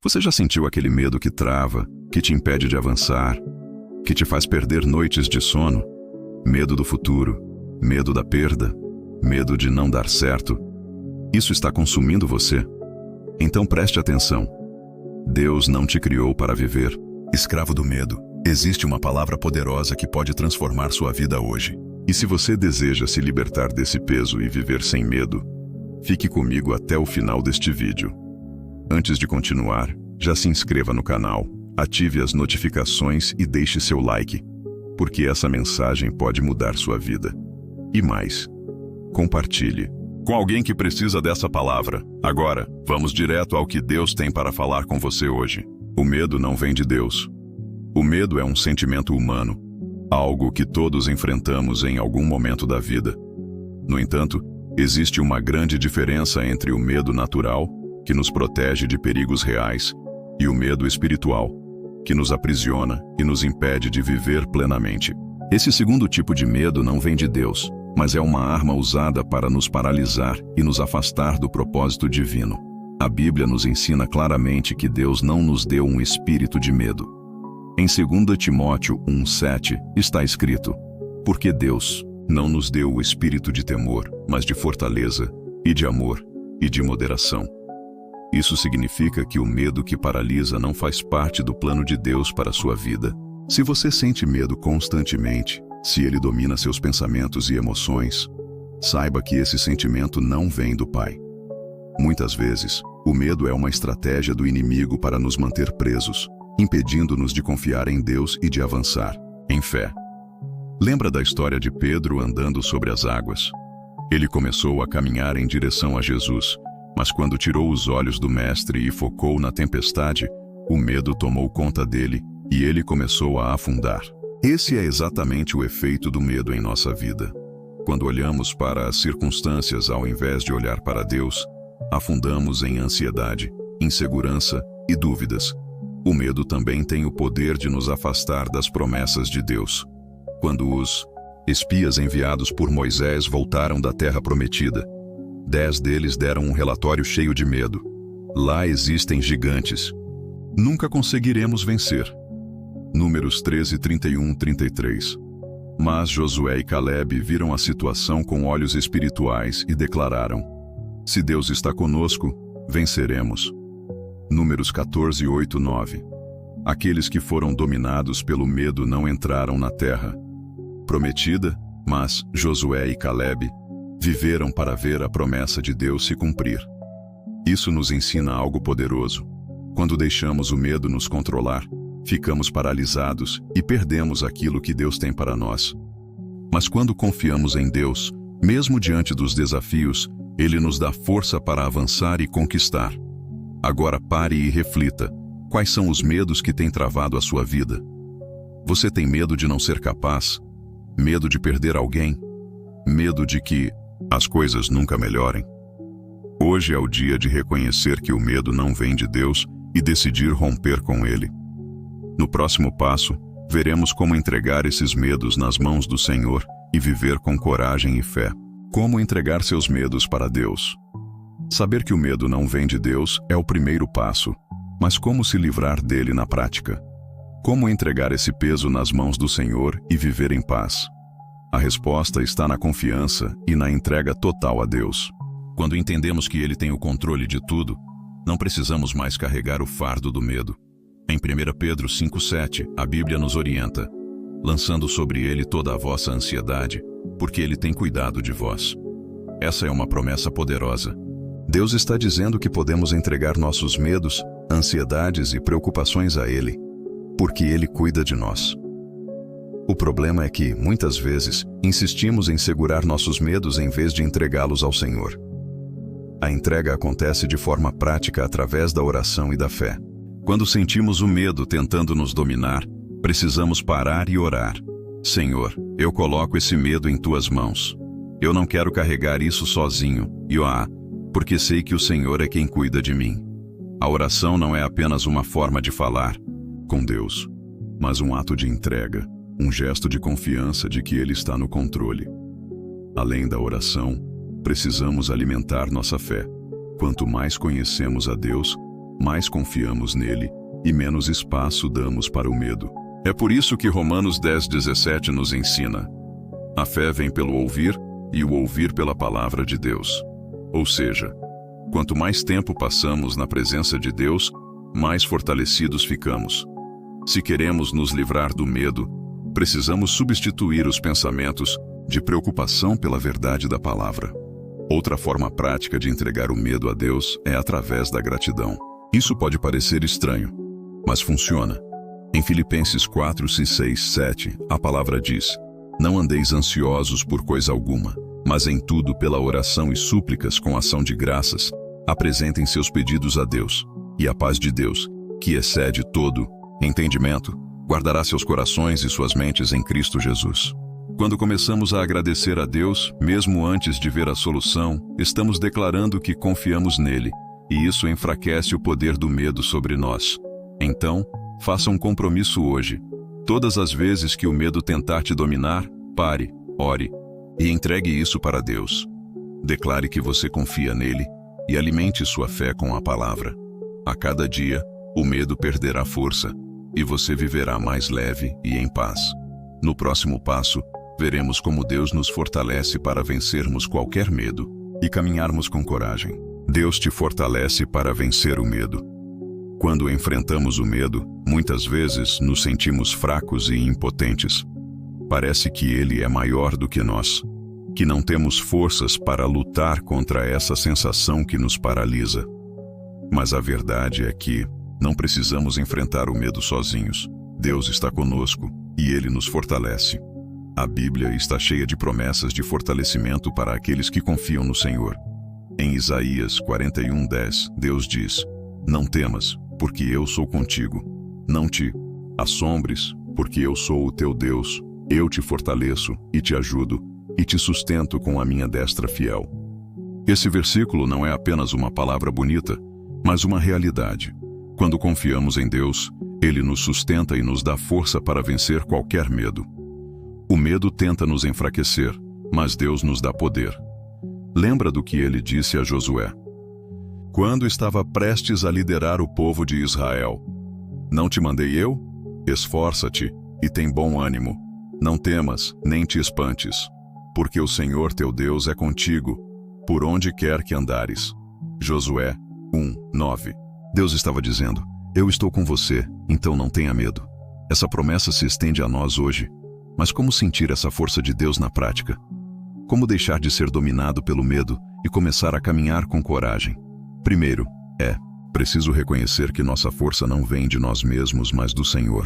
Você já sentiu aquele medo que trava, que te impede de avançar, que te faz perder noites de sono? Medo do futuro, medo da perda, medo de não dar certo. Isso está consumindo você? Então preste atenção. Deus não te criou para viver escravo do medo. Existe uma palavra poderosa que pode transformar sua vida hoje. E se você deseja se libertar desse peso e viver sem medo, fique comigo até o final deste vídeo. Antes de continuar, já se inscreva no canal, ative as notificações e deixe seu like, porque essa mensagem pode mudar sua vida. E mais, compartilhe com alguém que precisa dessa palavra. Agora, vamos direto ao que Deus tem para falar com você hoje. O medo não vem de Deus. O medo é um sentimento humano, algo que todos enfrentamos em algum momento da vida. No entanto, existe uma grande diferença entre o medo natural, que nos protege de perigos reais, e o medo espiritual, que nos aprisiona e nos impede de viver plenamente. Esse segundo tipo de medo não vem de Deus, mas é uma arma usada para nos paralisar e nos afastar do propósito divino. A Bíblia nos ensina claramente que Deus não nos deu um espírito de medo. Em 2 Timóteo 1,7 está escrito: porque Deus não nos deu o espírito de temor, mas de fortaleza, e de amor, e de moderação. Isso significa que o medo que paralisa não faz parte do plano de Deus para a sua vida. Se você sente medo constantemente, se ele domina seus pensamentos e emoções, saiba que esse sentimento não vem do Pai. Muitas vezes, o medo é uma estratégia do inimigo para nos manter presos, impedindo-nos de confiar em Deus e de avançar em fé. Lembra da história de Pedro andando sobre as águas? Ele começou a caminhar em direção a Jesus, mas quando tirou os olhos do Mestre e focou na tempestade, o medo tomou conta dele e ele começou a afundar. Esse é exatamente o efeito do medo em nossa vida. Quando olhamos para as circunstâncias ao invés de olhar para Deus, afundamos em ansiedade, insegurança e dúvidas. O medo também tem o poder de nos afastar das promessas de Deus. Quando os espias enviados por Moisés voltaram da terra prometida, 10 deles deram um relatório cheio de medo. Lá existem gigantes. Nunca conseguiremos vencer. Números 13, 31, 33. Mas Josué e Caleb viram a situação com olhos espirituais e declararam: se Deus está conosco, venceremos. Números 14, 8, 9. Aqueles que foram dominados pelo medo não entraram na terra prometida, mas Josué e Caleb viveram para ver a promessa de Deus se cumprir. Isso nos ensina algo poderoso. Quando deixamos o medo nos controlar, ficamos paralisados e perdemos aquilo que Deus tem para nós. Mas quando confiamos em Deus, mesmo diante dos desafios, Ele nos dá força para avançar e conquistar. Agora pare e reflita. Quais são os medos que têm travado a sua vida? Você tem medo de não ser capaz? Medo de perder alguém? Medo de que as coisas nunca melhorem? Hoje é o dia de reconhecer que o medo não vem de Deus e decidir romper com ele. No próximo passo, veremos como entregar esses medos nas mãos do Senhor e viver com coragem e fé. Como entregar seus medos para Deus? Saber que o medo não vem de Deus é o primeiro passo, mas como se livrar dele na prática? Como entregar esse peso nas mãos do Senhor e viver em paz? A resposta está na confiança e na entrega total a Deus. Quando entendemos que Ele tem o controle de tudo, não precisamos mais carregar o fardo do medo. Em 1 Pedro 5,7, a Bíblia nos orienta: lançando sobre Ele toda a vossa ansiedade, porque Ele tem cuidado de vós. Essa é uma promessa poderosa. Deus está dizendo que podemos entregar nossos medos, ansiedades e preocupações a Ele, porque Ele cuida de nós. O problema é que, muitas vezes, insistimos em segurar nossos medos em vez de entregá-los ao Senhor. A entrega acontece de forma prática através da oração e da fé. Quando sentimos o medo tentando nos dominar, precisamos parar e orar. Senhor, eu coloco esse medo em Tuas mãos. Eu não quero carregar isso sozinho, porque sei que o Senhor é quem cuida de mim. A oração não é apenas uma forma de falar com Deus, mas um ato de entrega, um gesto de confiança de que Ele está no controle. Além da oração, precisamos alimentar nossa fé. Quanto mais conhecemos a Deus, mais confiamos nele e menos espaço damos para o medo. É por isso que Romanos 10:17 nos ensina: a fé vem pelo ouvir e o ouvir pela palavra de Deus. Ou seja, quanto mais tempo passamos na presença de Deus, mais fortalecidos ficamos. Se queremos nos livrar do medo, precisamos substituir os pensamentos de preocupação pela verdade da palavra. Outra forma prática de entregar o medo a Deus é através da gratidão. Isso pode parecer estranho, mas funciona. Em Filipenses 4:6-7, a palavra diz: não andeis ansiosos por coisa alguma, mas em tudo pela oração e súplicas com ação de graças, apresentem seus pedidos a Deus, e a paz de Deus, que excede todo entendimento, guardará seus corações e suas mentes em Cristo Jesus. Quando começamos a agradecer a Deus, mesmo antes de ver a solução, estamos declarando que confiamos nele, e isso enfraquece o poder do medo sobre nós. Então, faça um compromisso hoje. Todas as vezes que o medo tentar te dominar, pare, ore e entregue isso para Deus. Declare que você confia nele e alimente sua fé com a palavra. A cada dia, o medo perderá força e você viverá mais leve e em paz. No próximo passo, veremos como Deus nos fortalece para vencermos qualquer medo e caminharmos com coragem. Deus te fortalece para vencer o medo. Quando enfrentamos o medo, muitas vezes nos sentimos fracos e impotentes. Parece que ele é maior do que nós, que não temos forças para lutar contra essa sensação que nos paralisa. Mas a verdade é que não precisamos enfrentar o medo sozinhos. Deus está conosco e ele nos fortalece. A Bíblia está cheia de promessas de fortalecimento para aqueles que confiam no Senhor. Em Isaías 41:10, Deus diz: não temas, porque eu sou contigo. Não te assombres, porque eu sou o teu Deus. Eu te fortaleço e te ajudo e te sustento com a minha destra fiel. Esse versículo não é apenas uma palavra bonita, mas uma realidade. Quando confiamos em Deus, ele nos sustenta e nos dá força para vencer qualquer medo. O medo tenta nos enfraquecer, mas Deus nos dá poder. Lembra do que ele disse a Josué quando estava prestes a liderar o povo de Israel: não te mandei eu? Esforça-te e tem bom ânimo. Não temas, nem te espantes, porque o Senhor teu Deus é contigo, por onde quer que andares. Josué 1:9. Deus estava dizendo: eu estou com você, então não tenha medo. Essa promessa se estende a nós hoje. Mas como sentir essa força de Deus na prática? Como deixar de ser dominado pelo medo e começar a caminhar com coragem? Primeiro, preciso reconhecer que nossa força não vem de nós mesmos, mas do Senhor.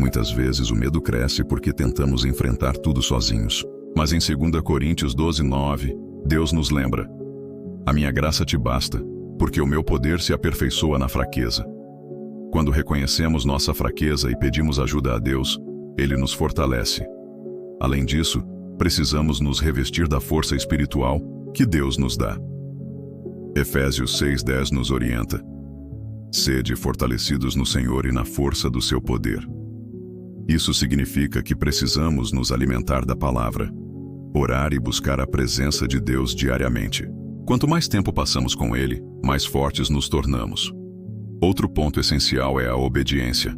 Muitas vezes o medo cresce porque tentamos enfrentar tudo sozinhos. Mas em 2 Coríntios 12:9, Deus nos lembra: a minha graça te basta, porque o meu poder se aperfeiçoa na fraqueza. Quando reconhecemos nossa fraqueza e pedimos ajuda a Deus, ele nos fortalece. Além disso, precisamos nos revestir da força espiritual que Deus nos dá. Efésios 6:10 nos orienta: sede fortalecidos no Senhor e na força do seu poder. Isso significa que precisamos nos alimentar da palavra, orar e buscar a presença de Deus diariamente. Quanto mais tempo passamos com ele, mais fortes nos tornamos. Outro ponto essencial é a obediência.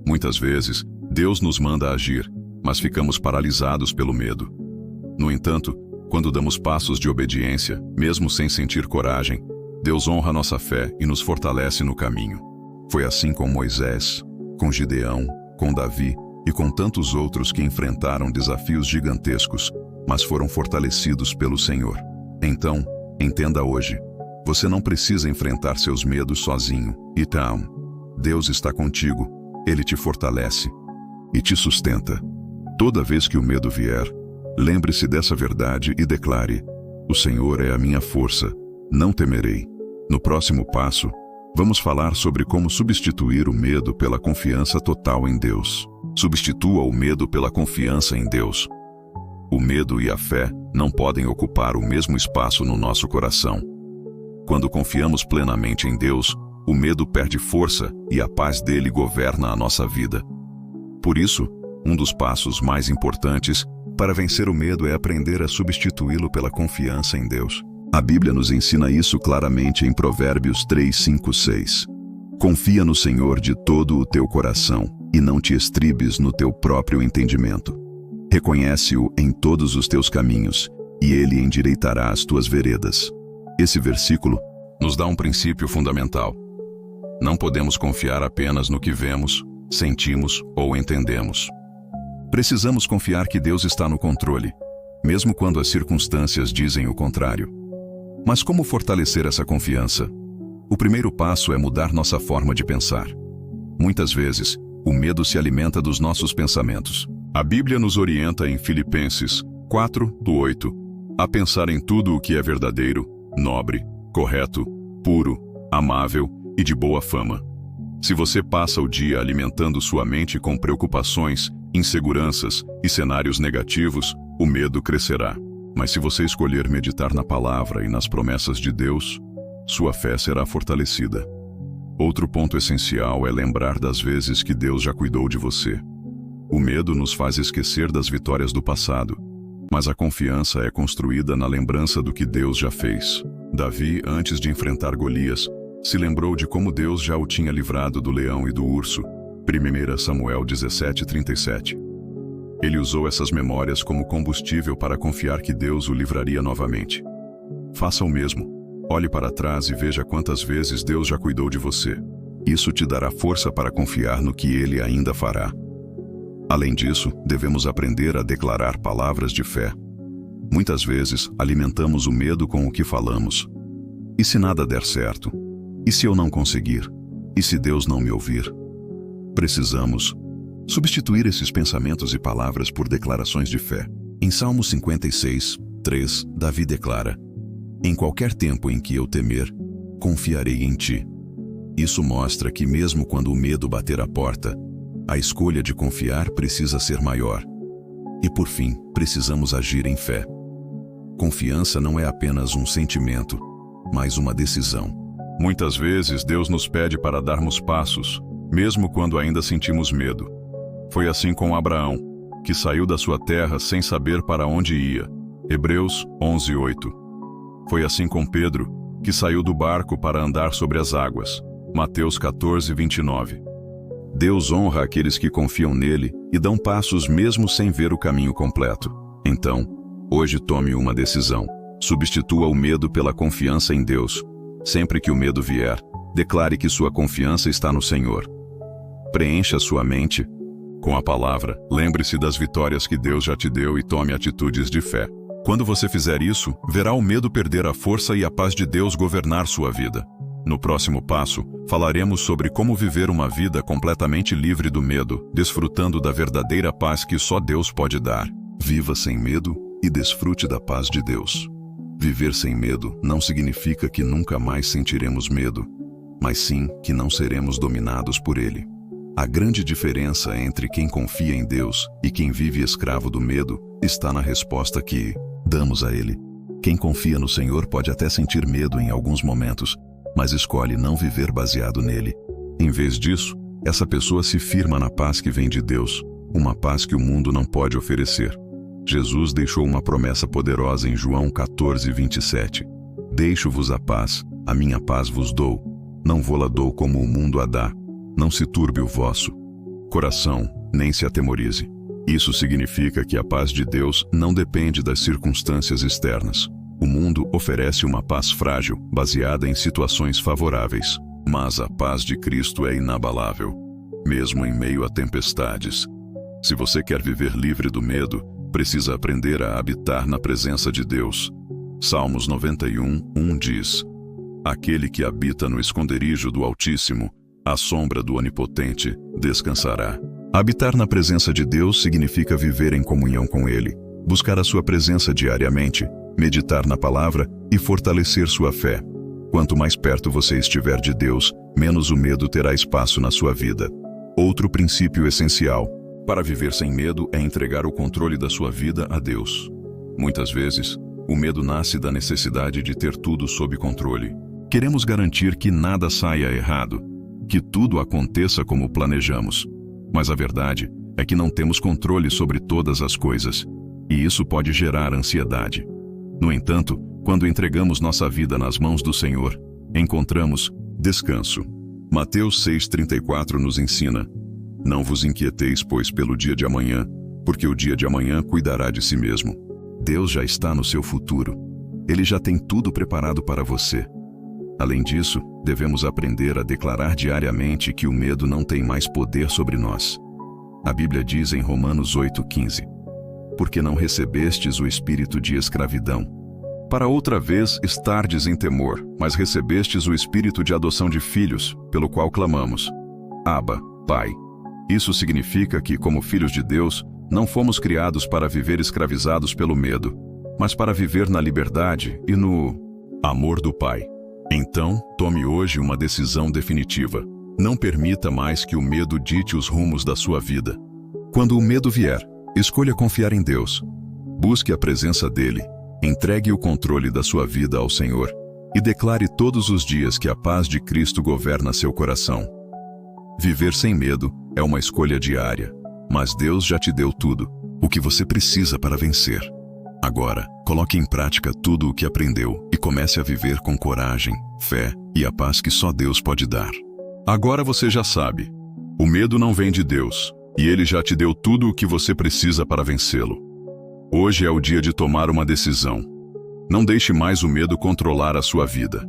Muitas vezes, Deus nos manda agir, mas ficamos paralisados pelo medo. No entanto, quando damos passos de obediência, mesmo sem sentir coragem, Deus honra nossa fé e nos fortalece no caminho. Foi assim com Moisés, com Gideão, com Davi e com tantos outros que enfrentaram desafios gigantescos, mas foram fortalecidos pelo Senhor. Então, entenda hoje: você não precisa enfrentar seus medos sozinho. Então, Deus está contigo, ele te fortalece e te sustenta. Toda vez que o medo vier, lembre-se dessa verdade e declare: o Senhor é a minha força, não temerei. No próximo passo, vamos falar sobre como substituir o medo pela confiança total em Deus. Substitua o medo pela confiança em Deus. O medo e a fé não podem ocupar o mesmo espaço no nosso coração. Quando confiamos plenamente em Deus, o medo perde força e a paz dele governa a nossa vida. Por isso, um dos passos mais importantes para vencer o medo é aprender a substituí-lo pela confiança em Deus. A Bíblia nos ensina isso claramente em Provérbios 3, 5, 6. Confia no Senhor de todo o teu coração e não te estribes no teu próprio entendimento. Reconhece-o em todos os teus caminhos e ele endireitará as tuas veredas. Esse versículo nos dá um princípio fundamental. Não podemos confiar apenas no que vemos, sentimos ou entendemos. Precisamos confiar que Deus está no controle, mesmo quando as circunstâncias dizem o contrário. Mas como fortalecer essa confiança? O primeiro passo é mudar nossa forma de pensar. Muitas vezes, o medo se alimenta dos nossos pensamentos. A Bíblia nos orienta em Filipenses 4:8 a pensar em tudo o que é verdadeiro, nobre, correto, puro, amável e de boa fama. Se você passa o dia alimentando sua mente com preocupações, inseguranças e cenários negativos, o medo crescerá. Mas se você escolher meditar na palavra e nas promessas de Deus, sua fé será fortalecida. Outro ponto essencial é lembrar das vezes que Deus já cuidou de você. O medo nos faz esquecer das vitórias do passado, mas a confiança é construída na lembrança do que Deus já fez. Davi, antes de enfrentar Golias, se lembrou de como Deus já o tinha livrado do leão e do urso. 1 Samuel 17:37. Ele usou essas memórias como combustível para confiar que Deus o livraria novamente. Faça o mesmo. Olhe para trás e veja quantas vezes Deus já cuidou de você. Isso te dará força para confiar no que Ele ainda fará. Além disso, devemos aprender a declarar palavras de fé. Muitas vezes, alimentamos o medo com o que falamos. E se nada der certo? E se eu não conseguir? E se Deus não me ouvir? Precisamos substituir esses pensamentos e palavras por declarações de fé. Em Salmo 56:3, Davi declara: em qualquer tempo em que eu temer, confiarei em ti. Isso mostra que mesmo quando o medo bater à porta, a escolha de confiar precisa ser maior. E por fim, precisamos agir em fé. Confiança não é apenas um sentimento, mas uma decisão. Muitas vezes Deus nos pede para darmos passos, mesmo quando ainda sentimos medo. Foi assim com Abraão, que saiu da sua terra sem saber para onde ia. Hebreus 11:8. Foi assim com Pedro, que saiu do barco para andar sobre as águas. Mateus 14:29. Deus honra aqueles que confiam nele e dão passos mesmo sem ver o caminho completo. Então, hoje tome uma decisão. Substitua o medo pela confiança em Deus. Sempre que o medo vier, declare que sua confiança está no Senhor. Preencha sua mente com a palavra. Lembre-se das vitórias que Deus já te deu e tome atitudes de fé. Quando você fizer isso, verá o medo perder a força e a paz de Deus governar sua vida. No próximo passo, falaremos sobre como viver uma vida completamente livre do medo, desfrutando da verdadeira paz que só Deus pode dar. Viva sem medo e desfrute da paz de Deus. Viver sem medo não significa que nunca mais sentiremos medo, mas sim que não seremos dominados por ele. A grande diferença entre quem confia em Deus e quem vive escravo do medo está na resposta que damos a ele. Quem confia no Senhor pode até sentir medo em alguns momentos, mas escolhe não viver baseado nele. Em vez disso, essa pessoa se firma na paz que vem de Deus, uma paz que o mundo não pode oferecer. Jesus deixou uma promessa poderosa em João 14:27. Deixo-vos a minha paz vos dou. Não vou-la dou como o mundo a dá. Não se turbe o vosso coração, nem se atemorize. Isso significa que a paz de Deus não depende das circunstâncias externas. O mundo oferece uma paz frágil, baseada em situações favoráveis. Mas a paz de Cristo é inabalável, mesmo em meio a tempestades. Se você quer viver livre do medo, precisa aprender a habitar na presença de Deus. Salmos 91:1 diz: aquele que habita no esconderijo do Altíssimo, à sombra do Onipotente, descansará. Habitar na presença de Deus significa viver em comunhão com Ele, buscar a sua presença diariamente, meditar na palavra e fortalecer sua fé. Quanto mais perto você estiver de Deus, menos o medo terá espaço na sua vida. Outro princípio essencial para viver sem medo é entregar o controle da sua vida a Deus. Muitas vezes, o medo nasce da necessidade de ter tudo sob controle. Queremos garantir que nada saia errado, que tudo aconteça como planejamos. Mas a verdade é que não temos controle sobre todas as coisas, e isso pode gerar ansiedade. No entanto, Quando entregamos nossa vida nas mãos do Senhor, encontramos descanso. Mateus 6,34 nos ensina: não vos inquieteis, pois, pelo dia de amanhã, porque o dia de amanhã cuidará de si mesmo. Deus já está no seu futuro. Ele já tem tudo preparado para você. Além disso, devemos aprender a declarar diariamente que o medo não tem mais poder sobre nós. A Bíblia diz em Romanos 8,15: porque não recebestes o espírito de escravidão, para outra vez estardes em temor, mas recebestes o espírito de adoção de filhos, pelo qual clamamos: Abba, Pai. Isso significa que, como filhos de Deus, não fomos criados para viver escravizados pelo medo, mas para viver na liberdade e no amor do Pai. Então, tome hoje uma decisão definitiva. Não permita mais que o medo dite os rumos da sua vida. Quando o medo vier, escolha confiar em Deus. Busque a presença dele, entregue o controle da sua vida ao Senhor e declare todos os dias que a paz de Cristo governa seu coração. Viver sem medo é uma escolha diária, mas Deus já te deu tudo, o que você precisa para vencer. Agora, coloque em prática tudo o que aprendeu e comece a viver com coragem, fé e a paz que só Deus pode dar. Agora você já sabe, o medo não vem de Deus, e Ele já te deu tudo o que você precisa para vencê-lo. Hoje é o dia de tomar uma decisão. Não deixe mais o medo controlar a sua vida.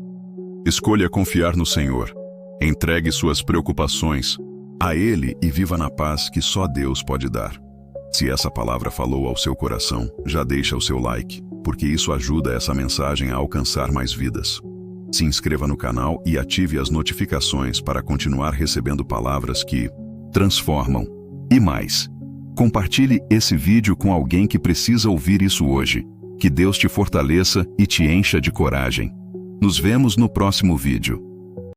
Escolha confiar no Senhor. Entregue suas preocupações a Ele e viva na paz que só Deus pode dar. Se essa palavra falou ao seu coração, já deixa o seu like, porque isso ajuda essa mensagem a alcançar mais vidas. Se inscreva no canal e ative as notificações para continuar recebendo palavras que transformam. E mais, compartilhe esse vídeo com alguém que precisa ouvir isso hoje. Que Deus te fortaleça e te encha de coragem. Nos vemos no próximo vídeo.